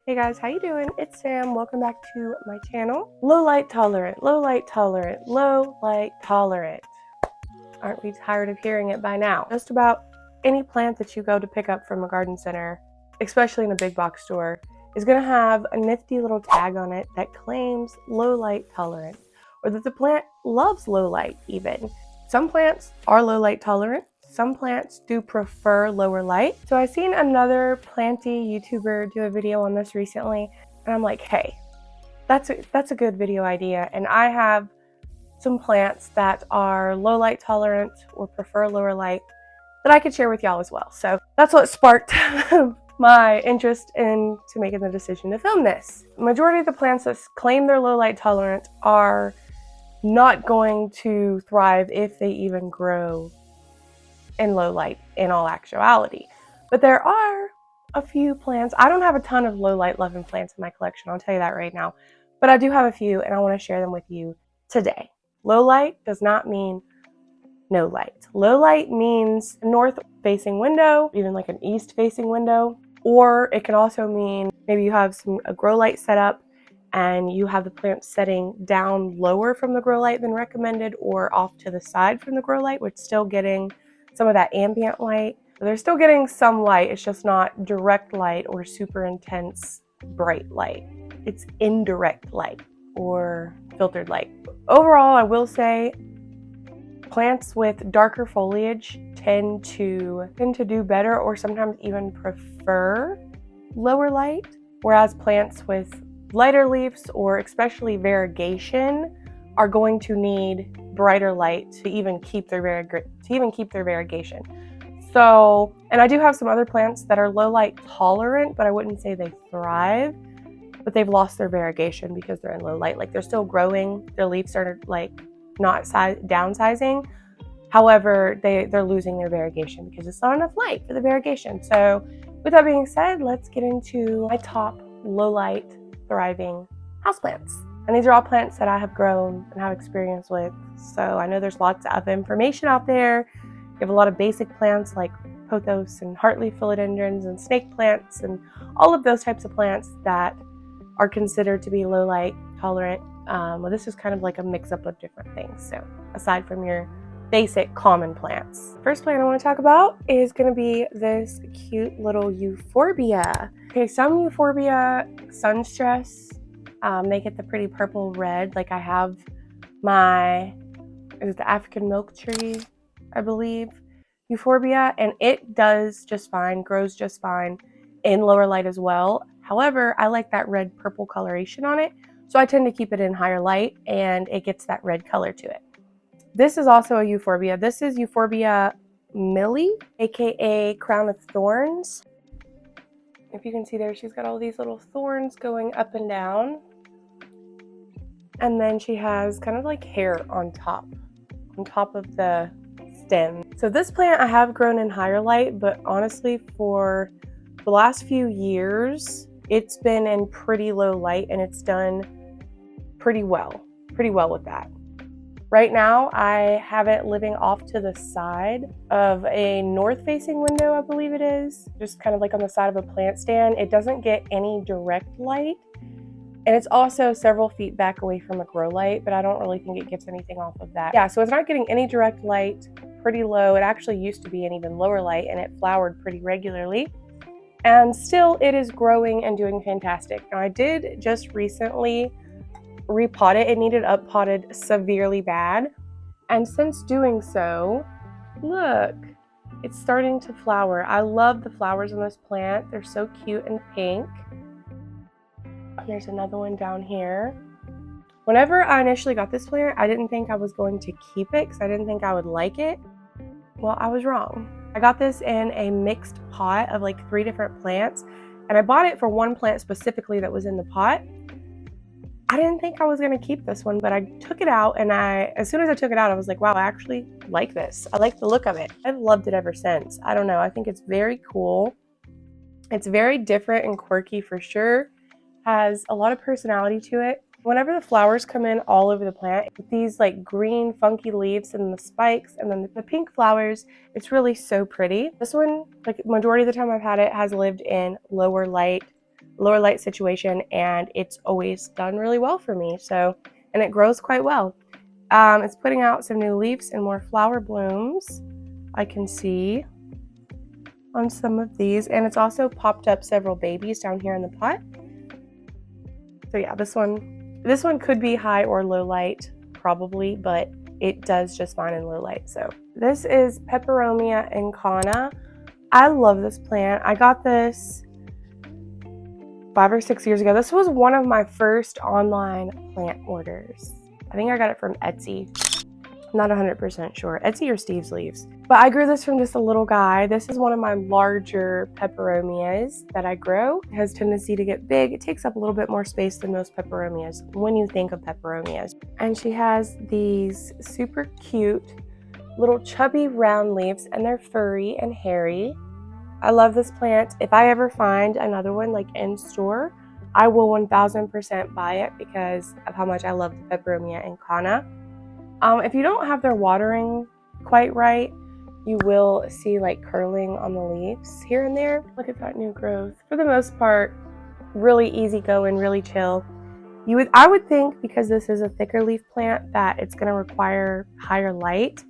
Hey guys, how you doing? It's Sam. Welcome back to my channel. Low light tolerant, low light tolerant, low light tolerant. Aren't we tired of hearing it by now? Just about any plant that you go to pick up from a garden center, especially in a big box store, is going to have a nifty little tag on it that claims low light tolerant, or that the plant loves low light even. Some plants are low light tolerant. Some plants do prefer lower light. So I seen another planty YouTuber do a video on this recently, and I'm like, hey, that's a good video idea. And I have some plants that are low light tolerant or prefer lower light that I could share with y'all as well. So that's what sparked my interest into making the decision to film this. Majority of the plants that claim they're low light tolerant are not going to thrive if they even grow in low light in all actuality. But there are a few plants. I don't have a ton of low light loving plants in my collection, I'll tell you that right now. But I do have a few and I want to share them with you today. Low light does not mean no light. Low light means north facing window, even like an east facing window. Or it can also mean maybe you have a grow light set up and you have the plant setting down lower from the grow light than recommended, or off to the side from the grow light, which is still getting some of that ambient light. They're still getting some light, it's just not direct light or super intense bright light. It's indirect light or filtered light. Overall, I will say plants with darker foliage tend to do better, or sometimes even prefer lower light, whereas plants with lighter leaves or especially variegation are going to need brighter light to even keep their variegation. So, and I do have some other plants that are low light tolerant, but I wouldn't say they thrive, but they've lost their variegation because they're in low light. Like, they're still growing, their leaves are like not downsizing. However, they're losing their variegation because it's not enough light for the variegation. So with that being said, let's get into my top low light thriving houseplants. And these are all plants that I have grown and have experience with. So I know there's lots of information out there. You have a lot of basic plants like pothos and heartleaf philodendrons and snake plants and all of those types of plants that are considered to be low light tolerant. Well, this is kind of like a mix up of different things. So aside from your basic common plants. First plant I want to talk about is going to be this cute little Euphorbia. Okay, some Euphorbia sun stress, they get the pretty purple red. Like I have is it the African milk tree, I believe, Euphorbia, and it does just fine, grows just fine in lower light as well. However, I like that red purple coloration on it, so I tend to keep it in higher light and it gets that red color to it. This is also a Euphorbia. This is Euphorbia Millie, aka Crown of Thorns. If you can see there, she's got all these little thorns going up and down. And then she has kind of like hair on top of the stem. So this plant I have grown in higher light, but honestly for the last few years, it's been in pretty low light and it's done pretty well with that. Right now, I have it living off to the side of a north-facing window, I believe it is. Just kind of like on the side of a plant stand. It doesn't get any direct light. And it's also several feet back away from a grow light, but I don't really think it gets anything off of that. Yeah, so it's not getting any direct light, pretty low. It actually used to be an even lower light, and it flowered pretty regularly. And still, it is growing and doing fantastic. Now, I did just recently repot it. It needed up potted severely bad, and since doing so, look, it's starting to flower. I love the flowers on this plant. They're so cute and pink. There's another one down here. Whenever I initially got this plant, I didn't think I was going to keep it because I didn't think I would like it. Well, I was wrong. I got this in a mixed pot of like 3 different plants, and I bought it for one plant specifically that was in the pot. I didn't think I was going to keep this one, but I took it out, and as soon as I took it out, I was like, wow, I actually like this. I like the look of it. I've loved it ever since. I don't know. I think it's very cool. It's very different and quirky for sure. Has a lot of personality to it. Whenever the flowers come in all over the plant, with these like green funky leaves and the spikes and then the pink flowers, it's really so pretty. This one, like majority of the time I've had it, has lived in lower light lower light situation, and it's always done really well for me. So, and it grows quite well. It's putting out some new leaves and more flower blooms, I can see on some of these, and it's also popped up several babies down here in the pot. So yeah, this one could be high or low light probably, but it does just fine in low light. So this is Peperomia incana. I love this plant. I got this 5 or 6 years ago. This was one of my first online plant orders. I think I got it from Etsy. I'm not 100% sure. Etsy or Steve's Leaves. But I grew this from just a little guy. This is one of my larger peperomias that I grow. It has tendency to get big. It takes up a little bit more space than most peperomias when you think of peperomias. And she has these super cute little chubby round leaves, and they're furry and hairy. I love this plant. If I ever find another one like in store, I will 1000% buy it because of how much I love the Peperomia incana. If you don't have their watering quite right, you will see like curling on the leaves here and there. Look at that new growth. For the most part, really easy going, really chill. I would think, because this is a thicker leaf plant, that it's going to require higher light.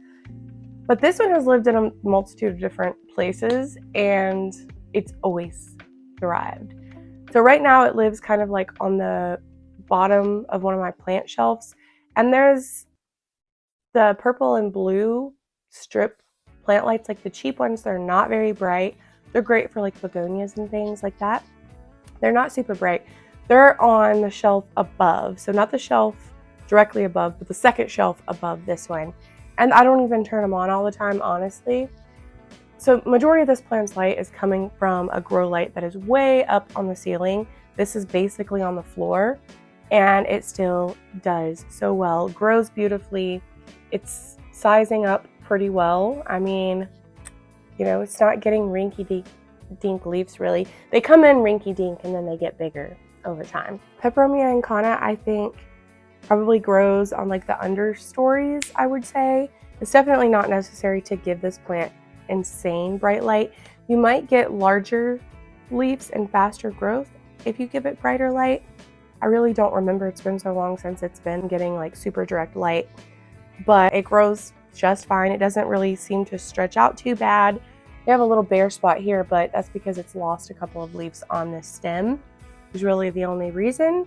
But this one has lived in a multitude of different places, and it's always thrived. So right now it lives kind of like on the bottom of one of my plant shelves, and there's the purple and blue strip plant lights, like the cheap ones. They're not very bright. They're great for like begonias and things like that. They're not super bright. They're on the shelf above, so not the shelf directly above, but the second shelf above this one. And I don't even turn them on all the time, honestly. So majority of this plant's light is coming from a grow light that is way up on the ceiling. This is basically on the floor, and it still does so well. Grows beautifully. It's sizing up pretty well. I mean, you know, it's not getting rinky-dink leaves really. They come in rinky-dink and then they get bigger over time. Peperomia incana, I think, probably grows on like the understories, I would say. It's definitely not necessary to give this plant insane bright light. You might get larger leaves and faster growth if you give it brighter light. I really don't remember. It's been so long since it's been getting like super direct light, but it grows just fine. It doesn't really seem to stretch out too bad. You have a little bare spot here, but that's because it's lost a couple of leaves on this stem, is really the only reason.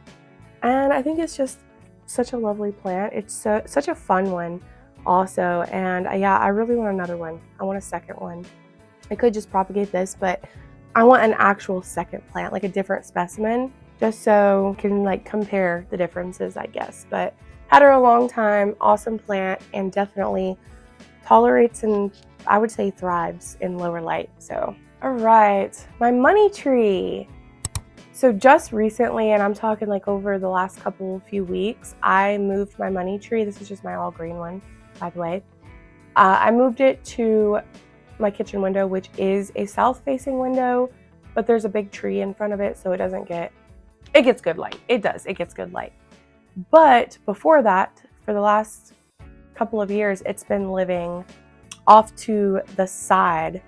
And I think it's just such a lovely plant. It's such a fun one also. And yeah, I really want another one. I want a second one. I could just propagate this, but I want an actual second plant, like a different specimen, just so I can like compare the differences, I guess. But had her a long time, awesome plant, and definitely tolerates and I would say thrives in lower light. So, all right, my money tree. So just recently, and I'm talking like over the last few weeks, I moved my money tree. This is just my all green one, by the way. I moved it to my kitchen window, which is a south-facing window, but there's a big tree in front of it, so it gets good light. It gets good light. But before that, for the last couple of years, it's been living off to the side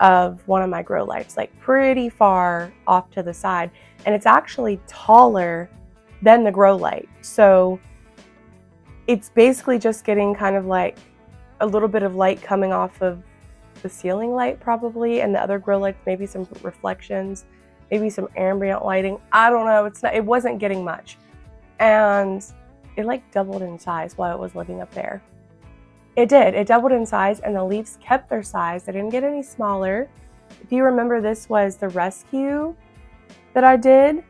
of one of my grow lights, like pretty far off to the side. And it's actually taller than the grow light. So it's basically just getting kind of like a little bit of light coming off of the ceiling light probably, and the other grow lights, maybe some reflections, maybe some ambient lighting. I don't know. It wasn't getting much. And it like doubled in size while it was living up there. It did. It doubled in size, and the leaves kept their size. They didn't get any smaller. If you remember, this was the rescue that I did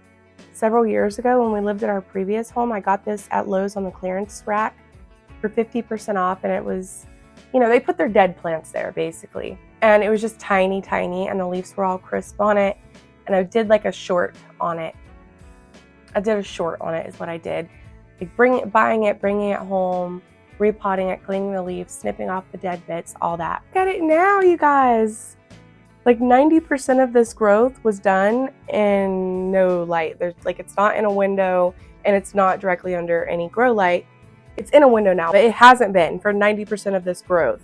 several years ago when we lived at our previous home. I got this at Lowe's on the clearance rack for 50% off, and it was, you know, they put their dead plants there basically. And it was just tiny, and the leaves were all crisp on it. And I did like a short on it. Is what I did. Like buying it, bringing it home, repotting it, cleaning the leaves, snipping off the dead bits, all that. Look at it now, you guys. Like 90% of this growth was done in no light. It's not in a window, and it's not directly under any grow light. It's in a window now, but it hasn't been for 90% of this growth.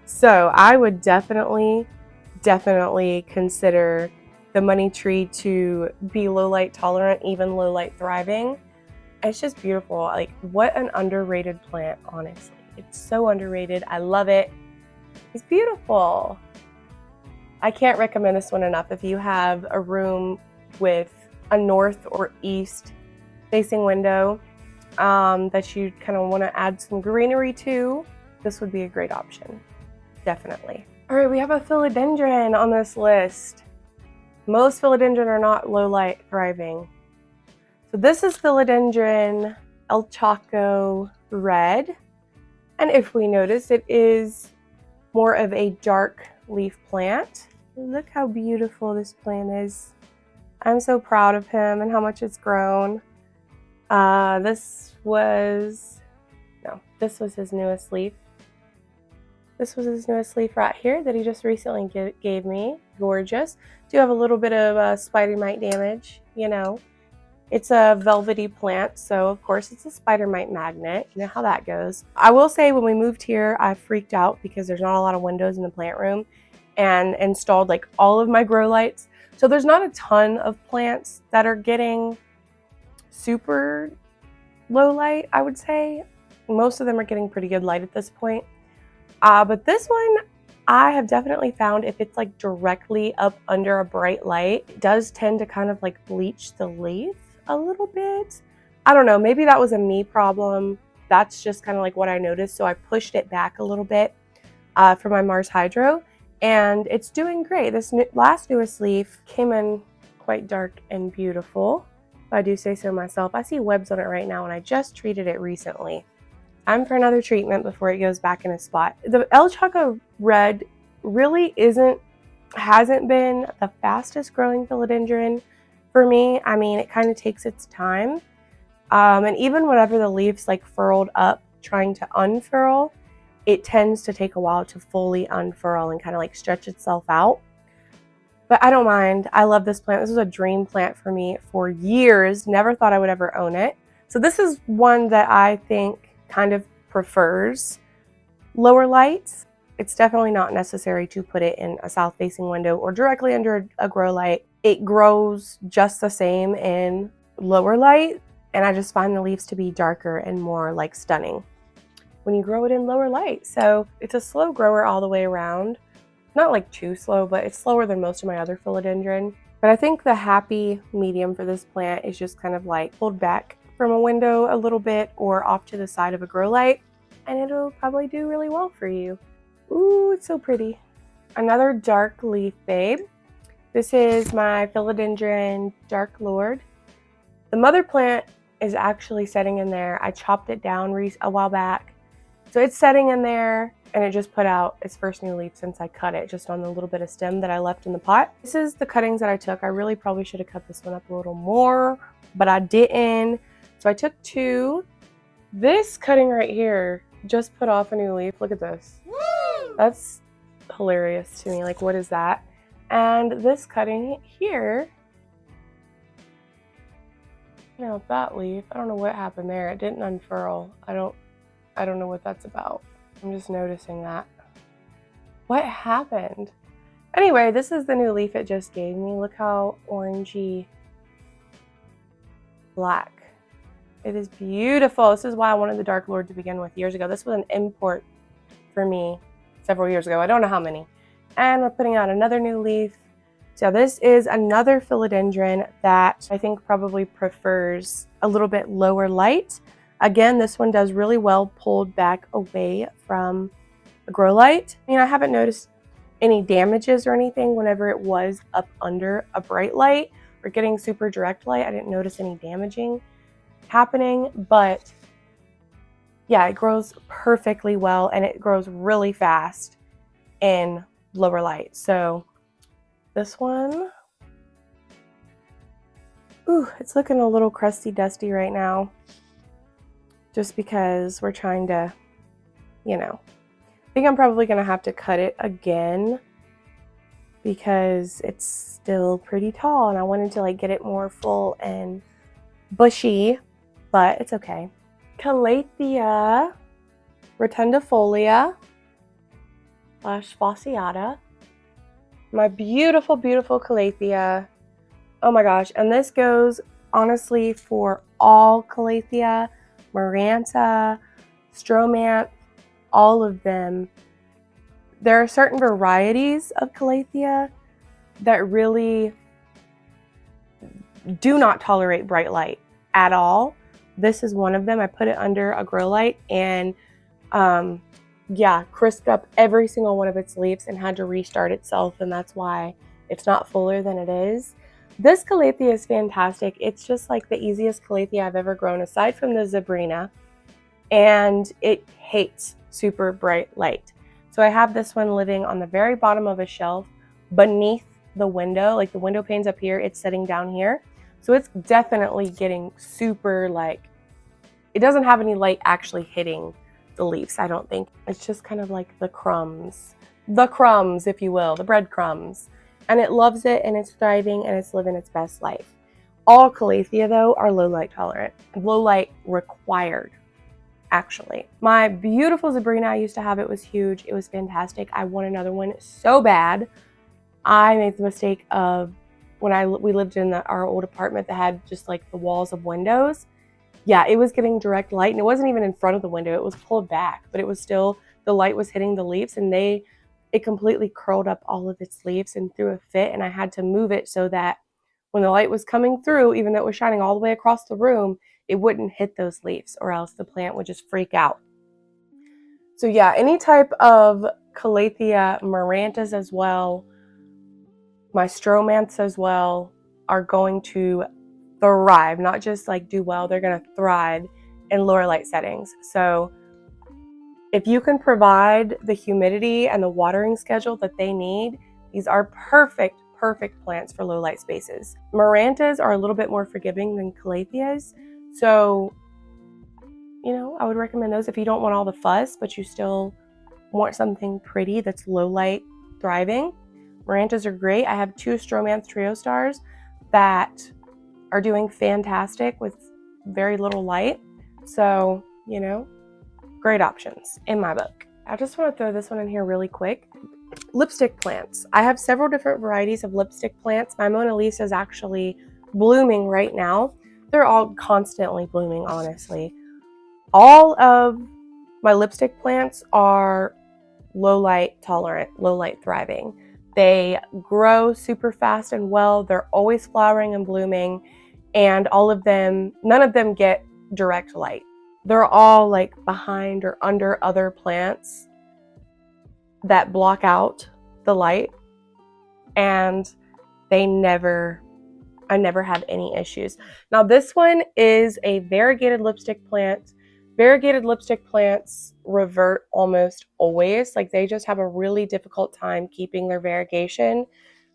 So I would definitely consider the money tree to be low light tolerant, even low light thriving. It's just beautiful. Like, what an underrated plant, honestly. It's so underrated. I love it. It's beautiful. I can't recommend this one enough. If you have a room with a north or east facing window that you kind of want to add some greenery to, this would be a great option. Definitely. All right, we have a philodendron on this list. Most philodendron are not low light thriving. So this is Philodendron El Chaco Red. And if we notice, it is more of a dark leaf plant. Look how beautiful this plant is. I'm so proud of him and how much it's grown. This was his newest leaf. This was his newest leaf right here that he just recently gave me. Gorgeous. Do have a little bit of spider mite damage, you know. It's a velvety plant, so of course it's a spider mite magnet. You know how that goes. I will say when we moved here, I freaked out because there's not a lot of windows in the plant room, and installed like all of my grow lights. So there's not a ton of plants that are getting super low light, I would say. Most of them are getting pretty good light at this point. But this one, I have definitely found if it's like directly up under a bright light, it does tend to kind of like bleach the leaf a little bit. I don't know, maybe that was a me problem. That's just kind of like what I noticed. So I pushed it back a little bit for my Mars Hydro, and it's doing great. This last newest leaf came in quite dark and beautiful, if I do say so myself. I see webs on it right now, and I just treated it recently. Time for another treatment before it goes back in a spot. The El Chaco Red really hasn't been the fastest growing philodendron for me. I mean, it kind of takes its time. And even whenever the leaves like furled up trying to unfurl, it tends to take a while to fully unfurl and kind of like stretch itself out. But I don't mind. I love this plant. This was a dream plant for me for years. Never thought I would ever own it. So this is one that I think kind of prefers lower lights. It's definitely not necessary to put it in a south-facing window or directly under a grow light. It grows just the same in lower light, and I just find the leaves to be darker and more like stunning when you grow it in lower light. So it's a slow grower all the way around. Not like too slow, but it's slower than most of my other philodendron. But I think the happy medium for this plant is just kind of like pulled back from a window a little bit or off to the side of a grow light, and it'll probably do really well for you. Ooh, it's so pretty. Another dark leaf babe. This is my Philodendron Dark Lord. The mother plant is actually setting in there. I chopped it down a while back. So it's setting in there, and it just put out its first new leaf since I cut it, just on the little bit of stem that I left in the pot. This is the cuttings that I took. I really probably should have cut this one up a little more, but I didn't. So I took two. This cutting right here just put off a new leaf. Look at this. Woo! That's hilarious to me. Like, what is that? And this cutting here, you know, that leaf, I don't know what happened there. It didn't unfurl. I don't know what that's about. I'm just noticing that. What happened? Anyway, this is the new leaf it just gave me. Look how orangey black. It is beautiful. This is why I wanted the Dark Lord to begin with years ago. This was an import for me several years ago. I don't know how many. And we're putting out another new leaf. So this is another philodendron that I think probably prefers a little bit lower light. Again, this one does really well pulled back away from a grow light. I mean, I haven't noticed any damages or anything whenever it was up under a bright light or getting super direct light. I didn't notice any damaging happening, but yeah, it grows perfectly well, and it grows really fast in lower light. So this one, ooh, it's looking a little crusty dusty right now, just because we're trying to, you know, I think I'm probably gonna have to cut it again because it's still pretty tall, and I wanted to like get it more full and bushy, but it's okay. Calathea rotundifolia / fasciata. My beautiful, beautiful Calathea. Oh my gosh, and this goes honestly for all Calathea, Maranta, Stromanth, all of them. There are certain varieties of Calathea that really do not tolerate bright light at all. This is one of them. I put it under a grow light and yeah, crisped up every single one of its leaves and had to restart itself, and that's why it's not fuller than it is. This Calathea is fantastic. It's just like the easiest Calathea I've ever grown aside from the Zebrina, and it hates super bright light. So I have this one living on the very bottom of a shelf beneath the window, like the window panes up here, it's sitting down here. So it's definitely getting super, like, it doesn't have any light actually hitting the leaves, I don't think. It's just kind of like the crumbs, if you will, the breadcrumbs. And it loves it, and it's thriving, and it's living its best life. All Calathea, though, are low light tolerant, low light required, actually. My beautiful Zebrina, I used to have, it was huge. It was fantastic. I want another one so bad. I made the mistake of when we lived in our old apartment that had just like the walls of windows. Yeah, it was getting direct light, and it wasn't even in front of the window. It was pulled back, but it was still, the light was hitting the leaves, and it completely curled up all of its leaves and threw a fit, and I had to move it so that when the light was coming through, even though it was shining all the way across the room, it wouldn't hit those leaves, or else the plant would just freak out. So yeah, any type of Calathea, Marantas as well, my Stromanths as well, are going to thrive, not just like do well, they're going to thrive in lower light settings. So if you can provide the humidity and the watering schedule that they need, these are perfect plants for low light spaces. Marantas are a little bit more forgiving than Calatheas, so you know, I would recommend those if you don't want all the fuss, but you still want something pretty that's low light thriving. Marantas are great. I have 2 Stromanth Trio Stars that are doing fantastic with very little light. So, you know, great options in my book. I just want to throw this one in here really quick. Lipstick plants. I have several different varieties of lipstick plants. My Mona Lisa is actually blooming right now. They're all constantly blooming, honestly. All of my lipstick plants are low light tolerant, low light thriving. They grow super fast and well. They're always flowering and blooming, and all of them, none of them get direct light. They're all like behind or under other plants that block out the light, and I never have any issues. Now this one is a variegated lipstick plant. Variegated lipstick plants revert almost always. Like, they just have a really difficult time keeping their variegation.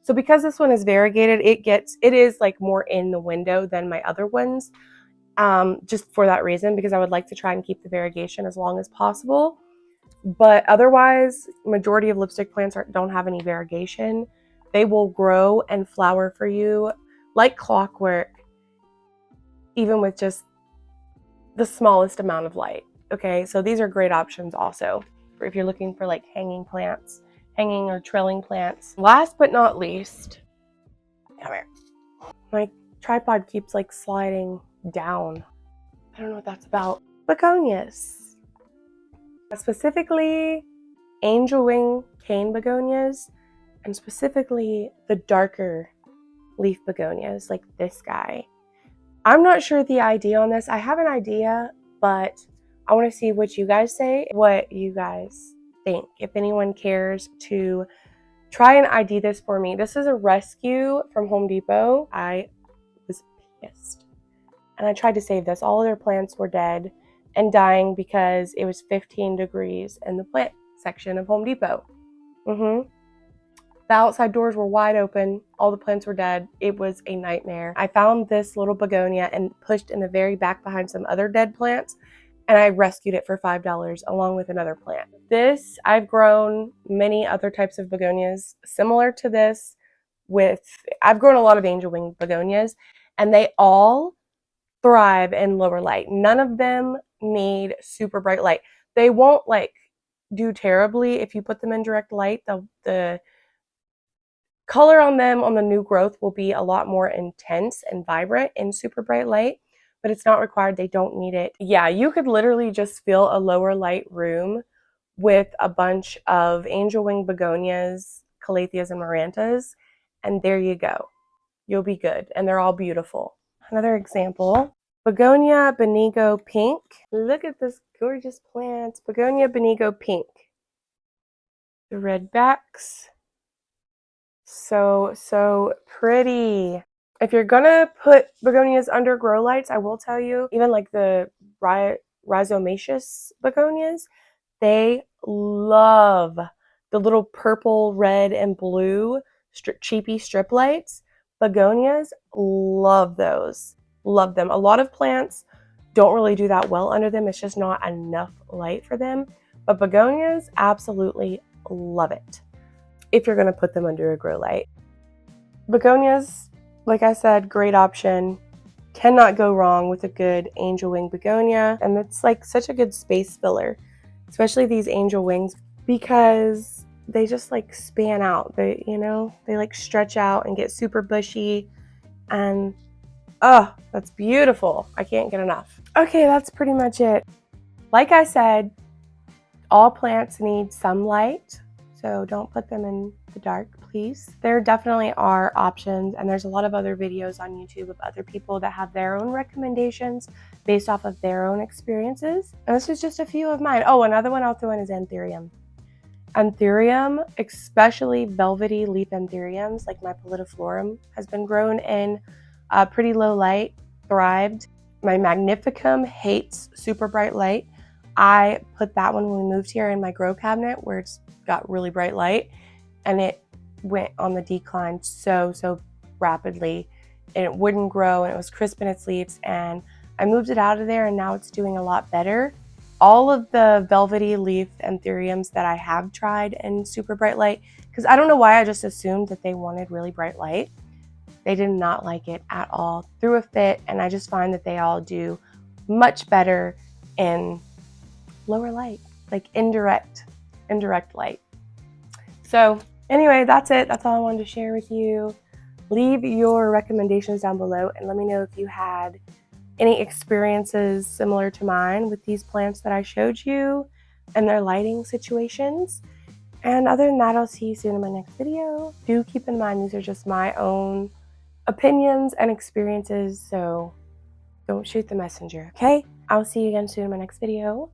So because this one is variegated, it is like more in the window than my other ones. Just for that reason, because I would like to try and keep the variegation as long as possible. But otherwise, majority of lipstick plants don't have any variegation. They will grow and flower for you like clockwork, even with just the smallest amount of light. Okay, so these are great options also for if you're looking for like hanging plants, hanging or trailing plants. Last but not least, come here. My tripod keeps like sliding down. I don't know what that's about. Begonias. Specifically, angel wing cane begonias, and specifically the darker leaf begonias like this guy. I'm not sure the idea on this. I have an idea, but I want to see what you guys say, what you guys think. If anyone cares to try and ID this for me. This is a rescue from Home Depot. I was pissed. And I tried to save this. All of their plants were dead and dying because it was 15 degrees in the plant section of Home Depot. The outside doors were wide open. All the plants were dead. It was a nightmare. I found this little begonia and pushed in the very back behind some other dead plants, and I rescued it for $5 along with another plant. This, I've grown many other types of begonias similar to this. I've grown a lot of angel wing begonias, and they all thrive in lower light. None of them need super bright light. They won't like do terribly if you put them in direct light. color on them on the new growth will be a lot more intense and vibrant in super bright light, but it's not required. They don't need it. Yeah, you could literally just fill a lower light room with a bunch of angel wing begonias, calatheas, and marantas, and there you go. You'll be good, and they're all beautiful. Another example, Begonia Benigo Pink. Look at this gorgeous plant, Begonia Benigo Pink. The red backs, so pretty. If you're gonna put begonias under grow lights, I will tell you, even like the rhizomaceous begonias, they love the little purple, red, and blue cheapy strip lights. Begonias love those. Love them. A lot of plants don't really do that well under them. It's just not enough light for them. But begonias absolutely love it if you're going to put them under a grow light. Begonias, like I said, great option. Cannot go wrong with a good angel wing begonia. And it's like such a good space filler, especially these angel wings, because they just like span out. They, you know, they like stretch out and get super bushy, and oh, that's beautiful. I can't get enough. Okay, that's pretty much it. Like I said, all plants need some light, so don't put them in the dark, please. There definitely are options, and there's a lot of other videos on YouTube of other people that have their own recommendations based off of their own experiences. And this is just a few of mine. Oh, another one I'll throw in is anthurium. Anthurium, especially velvety leaf anthuriums, like my Philodendron, has been grown in pretty low light, thrived. My magnificum hates super bright light. I put that one when we moved here in my grow cabinet where it's got really bright light, and it went on the decline so rapidly, and it wouldn't grow, and it was crisp in its leaves, and I moved it out of there, and now it's doing a lot better. All of the velvety leaf anthuriums that I have tried in super bright light, because I don't know why I just assumed that they wanted really bright light. They did not like it at all. Threw a fit, and I just find that they all do much better in lower light, like indirect light. So anyway, that's it. That's all I wanted to share with you. Leave your recommendations down below and let me know if you had any experiences similar to mine with these plants that I showed you and their lighting situations. And other than that, I'll see you soon in my next video. Do keep in mind these are just my own opinions and experiences, so don't shoot the messenger, okay? I'll see you again soon in my next video.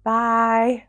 Bye.